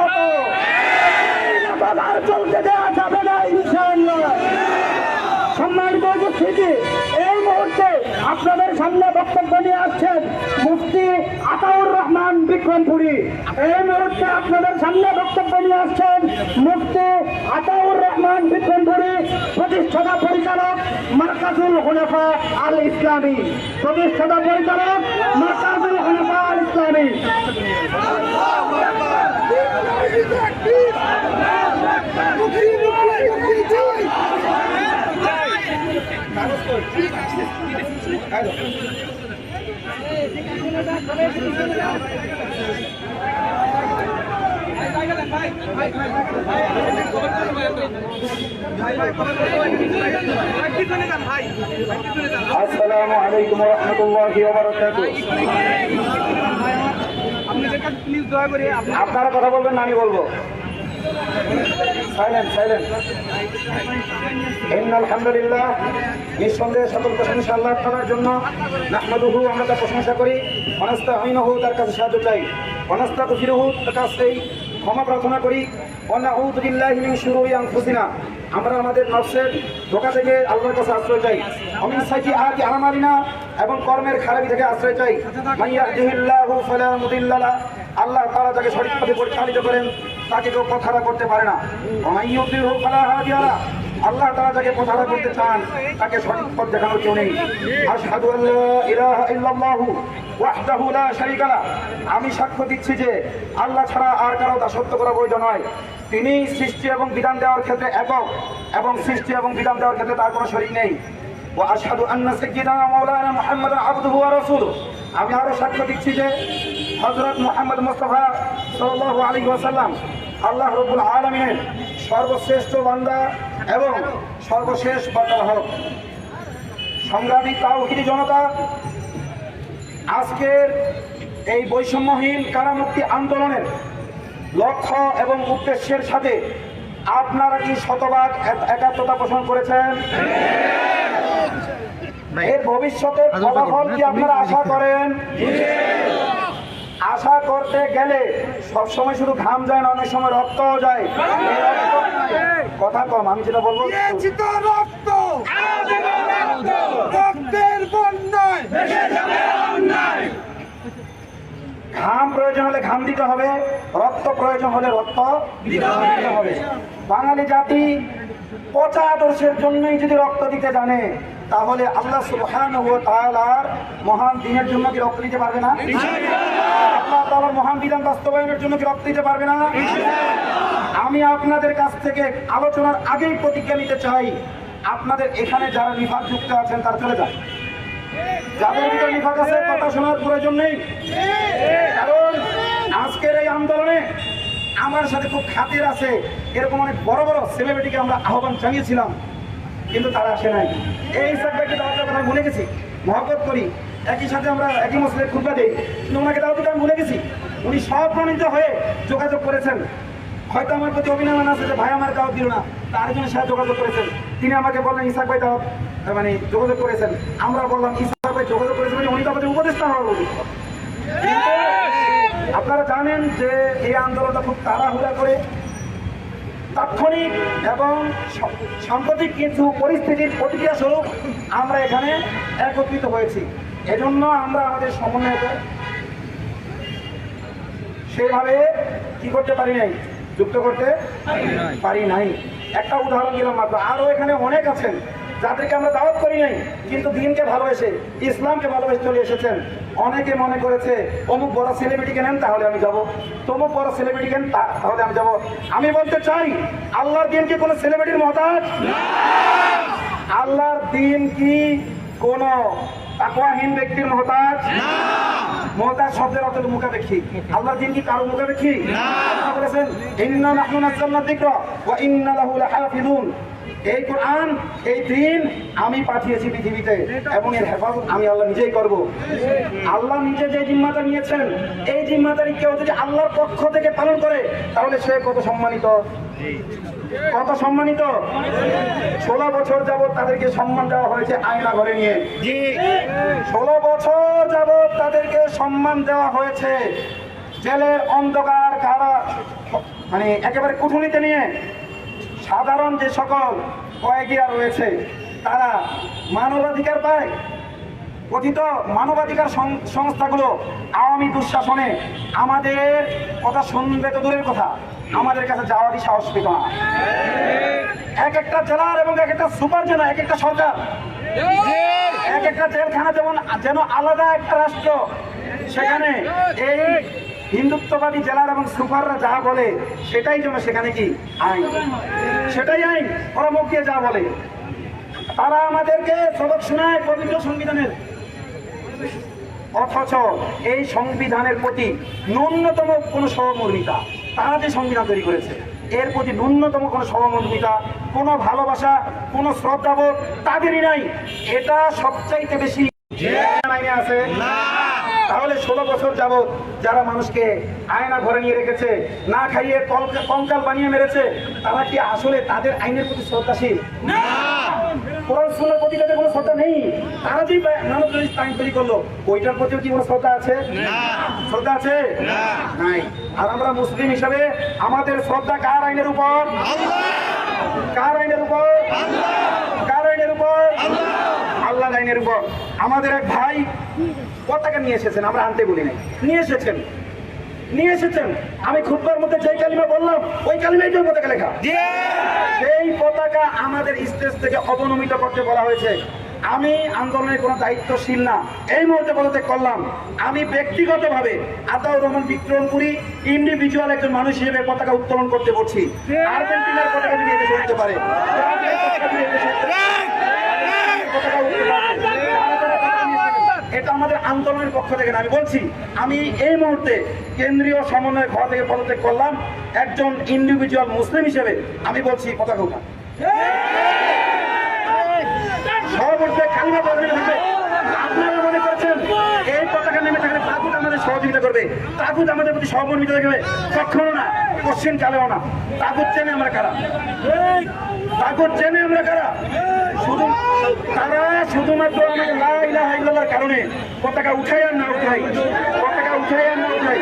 হতো, আর চলতে দেওয়া যাবে না ইনশাআল্লাহ। সম্মানিত উপস্থিতি, এই মুহূর্তে আপনাদের সামনে বক্তব্য নিয়ে আসছেন মুফতি আতাউর রহমান বিক্রমপুরী। এই মুহূর্তে আপনাদের সামনে বক্তব্য নিয়ে আসছেন মুফতি আতাউর রহমান বিক্রমপুরী, প্রতিষ্ঠাতা পরিচালক মারকাজুল হুনাফা আল ইসলামী। প্রতিষ্ঠাতা পরিচালক মারকাজুল হুনাফা আল ইসলামী। আসসালামু আলাইকুম ওয়া রাহমাতুল্লাহি ওয়া বারাকাতুহু। আপনারা কথা বলবেন না আমি বলবো? Silent silent. ইন্নাল হামদুলিল্লাহ, নিঃসন্দেহে সকল প্রশংসা আল্লাহ তাআলার জন্য। নাহমাদুহু, আমরা তার প্রশংসা করি। ওয়া নাস্তাঈনুহু, তার কাছে সাহায্য চাই। ওয়া নাস্তাগফিরুহু, তার কাছে ক্ষমা প্রার্থনা করি। ওয়া নাউযু বিল্লাহি মিন শুরুরি আনফুসিনা, আমরা আমাদের নফসের ধোঁকা থেকে আল্লাহর কাছে আশ্রয় চাই। ওমিন সাইয়্যাতি আমালিনা, এবং কর্মের খারাপি থেকে আশ্রয় চাই। মান ইয়াহদিহিল্লাহু ফালা মুদিল্লা লাহু, আল্লাহ তাআলা যাকে সঠিকভাবে পরিচালিত করেন তাকে কেউ পথহারা করতে পারে না। ওয়া মান ইউদ্লিলহু ফালা হাদিয়া লাহু, আল্লাহ তাআলা যাকে পথহারা করতে চান তাকে সঠিক পথ দেখানোর কেউ নেই। আশহাদু আল্লা ইলাহা ইল্লাল্লাহু ওয়াহদাহু লা শারীকা লাহু, আমি সাক্ষ্য দিচ্ছি যে আল্লাহ ছাড়া আর কারো দাসত্ব করা বৈধ নয়। তিনি সৃষ্টি এবং বিধান দেওয়ার ক্ষেত্রে একক, এবং সৃষ্টি এবং বিধান দেওয়ার ক্ষেত্রে তার কোনো শরীক নেই। ওয়া আশহাদু আন্না সাইয়্যিদানা মাওলানা মুহাম্মাদান আবদুহু ওয়া রাসূলুহু, আমি আরো সাক্ষ্য দিচ্ছি যে হযরত মুহাম্মদ মুস্তাফা সাল্লাল্লাহু আলাইহি ওয়াসাল্লাম আল্লাহ রাব্বুল আলামিনের সর্বশ্রেষ্ঠ বান্দা এবং সর্বশেষ বার্তাবাহক। সংগ্রামী তাওহীদি জনতা, আজকের এই বৈষম্যহীন কারামুক্তি আন্দোলনের লক্ষ্য এবং উদ্দেশ্যের সাথে আপনারা কি শতভাগ একাত্মতা পোষণ করেছেন? এর ভবিষ্যতের ফলাফল কি আপনারা আশা করেন? আশা করতে গেলে সবসময় শুধু ঘাম যায় না, অনেক সময় রক্তও যায়। কথা কম, আমি যেটা বলবো, ঘাম প্রয়োজন হলে ঘাম দিতে হবে, রক্ত প্রয়োজন হলে রক্ত দিতে হবে। বাঙালি জাতি পচা আদর্শের জন্যই যদি রক্ত দিতে জানে, তাহলে আল্লাহ সুবহানাহু ওয়া তাআলার মহান দিনের জন্য কি রক্ত দিতে পারবে না? আল্লাহ তাআলার মহান বিধান বাস্তবায়নের জন্য কি রক্ত দিতে পারবে না? আমি আপনাদের কাছ থেকে আলোচনার আগেই প্রতিজ্ঞা নিতে চাই, আপনাদের এখানে যারা নিফাক যুক্ত আছেন তারা চলে যান। যাদের ভিতরে নিফাক আছে কথা শোনার প্রয়োজন নেই। কারণ আজকের এই আন্দোলনে আমার সাথে খুব খাতির আছে এরকম অনেক বড় বড় সেলিব্রিটিকে আমরা আহ্বান জানিয়েছিলাম, কিন্তু তারা আসে নাই। এই সাবজেক্টে দাওয়াতের কথা ভুলে গেছি, মহব্বত করি, একই সাথে আমরা একই মসজিদে খুতবা দেই, কিন্তু ওনাকে দাওয়াতটা আমি ভুলে গেছি। উনি সব প্রণীত হয়ে যোগাযোগ করেছেন। হয়তো আমার প্রতি অভিনন্দন আছে যে ভাই আমার দাওয়াত দিল না, তার জন্য সাথে যোগাযোগ করেছেন। তিনি আমাকে বললেন ইসাক ভাই দাওয়াত মানে যোগাযোগ করেছেন। আমরা বললাম ইসাক ভাই যোগাযোগ করেছেন, উনি তো আমাদের উপদেষ্টা হওয়া বলি। আপনারা জানেন যে এই আন্দোলনটা খুব তাড়াহুড়া করে, তাৎক্ষণিক এবং সাম্প্রতিক কিছু পরিস্থিতির প্রতিক্রিয়া স্বরূপ আমরা এখানে একত্রিত হয়েছি। এজন্য আমরা আমাদের সমন্বয়কে সেভাবে কি করতে পারি নাই, যুক্ত করতে পারি নাই। একটা উদাহরণ দিলাম মাত্র, আরও এখানে অনেক আছেন যাদেরকে আমরা দাওয়াত করি নাই, কিন্তু দিনকে ভালোবেসে ইসলামকে ভালোবেসে চলে এসেছেন। অনেকে মনে করেছে অমুক বড় সেলিব্রিটিকে নেন তাহলে আমি যাব, তমুক বড় সেলিব্রিটিকে তাহলে আমি যাব। আমি বলতে চাই, আল্লাহর দিন কি কোনো সেলিব্রিটির মহতাজ? আল্লাহর দিন কি কোন তাকওয়াহীন ব্যক্তির মহতাজ? মহতাজ শব্দের অর্থ মুখাপেক্ষী। আল্লাহর দিন কি কারো মুখাপেক্ষী? আল্লাহ বলেছেন ইন্না নাহনু নাযালনা যিকরা ওয়া ইন্না লাহু লাহাফিজুন। এই কোরআন, এই দিন আমি পাঠিয়েছি পৃথিবীতে এবং এর হেফাজত আমি আল্লাহ নিজেই করব। আল্লাহ নিজে যে জিম্মাদার নিয়েছেন, এই জিম্মাদারি কেউ যদি আল্লাহর পক্ষ থেকে পালন করে তাহলে সে কত সম্মানিত, কত সম্মানিত। 16 বছর যাবৎ তাদেরকে সম্মান দেওয়া হয়েছে আয়না ঘরে নিয়ে। 16 বছর যাবৎ তাদেরকে সম্মান দেওয়া হয়েছে জেলের অন্ধকার কারা মানে একেবারে কুঠুনিতে নিয়ে সাধারণ যে সকল কয়েদিরা রয়েছে তারা মানবাধিকার পায়। কথিত মানবাধিকার সংস্থাগুলো আওয়ামী দুঃশাসনে আমাদের কথা শুনবে তো দূরের কথা, আমাদের কাছে যাওয়ারই সাহস পেত না। এক একটা জেলার এবং এক একটা সুপার জেলা, এক একটা সরকার, এক একটা জেলখানা যেন আলাদা একটা রাষ্ট্র। সেখানে এই হিন্দুত্ববাদী জেলার এবং সুপাররা যা বলে সেটাই যেন সেখানে কি আইন, সেটাই আইন। ওরা মুখ দিয়ে যা বলে, তারা আমাদেরকে সবক শোনায় পবিত্র সংবিধানের, অথচ এই সংবিধানের প্রতি ন্যূনতম কোনো সহমর্মিতা, তারা যে সংবিধান তৈরি করেছে এর প্রতি ন্যূনতম কোনো সহমর্মিতা, কোনো ভালোবাসা, কোনো শ্রদ্ধাবোধ তাদেরই নাই। এটা সবচাইতে বেশি আইনে আছে। তাহলে 16 বছর যাবৎ যারা মানুষকে আয়না ঘরে নিয়ে রেখেছে, না খাইয়ে কঙ্কাল বানিয়ে মেরেছে, তারা কি আসলে তাদের আইনের প্রতি শ্রদ্ধাশীল? কোরআন সুন্নাহর প্রতি তাদের কোনো শ্রদ্ধা নেই। তারা যে মানব আইন তৈরি করলো ওইটার প্রতিও কি কোনো শ্রদ্ধা আছে? শ্রদ্ধা আছে? নাই। আর আমরা মুসলিম হিসাবে আমাদের শ্রদ্ধা কার আইনের উপর? কার আইনের উপর? কার আইনের উপর? আল্লাহর আইনের উপর। আমাদের এক ভাই পতাকা নিয়ে এসেছেন, আমরা আনতে বলি নাই, নিয়ে এসেছেন। আমি খুতবার মধ্যে যে কালিমা বললাম ওই কালিমাই তো পতাকা লেখা। সেই পতাকা আমাদের স্টেজ থেকে অবনমিত করতে বলা হয়েছে। আমি আন্দোলনের কোনো দায়িত্বশীল না, এই মুহূর্তে পদত্যাগ করলাম। আমি ব্যক্তিগতভাবে আতাউর রহমান বিক্রমপুরী ইন্ডিভিজুয়াল একজন মানুষ হিসেবে পতাকা উত্তোলন করতে বলছি। আর্জেন্টিনার পতাকা যদি এদেশে উঠতে পারে, এটা আমাদের আন্দোলনের পক্ষ থেকে না। আমি বলছি, আমি এই মুহূর্তে কেন্দ্রীয় সমন্বয় ঘর থেকে পদত্যাগ করলাম। একজন ইন্ডিভিজুয়াল মুসলিম হিসেবে আমি বলছি পতাকা উঠা। আপনারা মনে করছেন এই পতাকা নেমে থাকলে তাগুত আমাদের সহযোগিতা করবে, তাগুত আমাদের প্রতি সহমর্মিত দেখবে? কখনো না, কোশ্চিন কালেও না। তাগুত চেনে আমরা কারা? তাগুত চেনে আমরা কারা? তারা শুধুমাত্র আমাদের লা ইলাহা ইল্লাল্লাহর কারণে পতাকা উঠাই আর না উঠাই, পতাকা উঠাই আর না উঠাই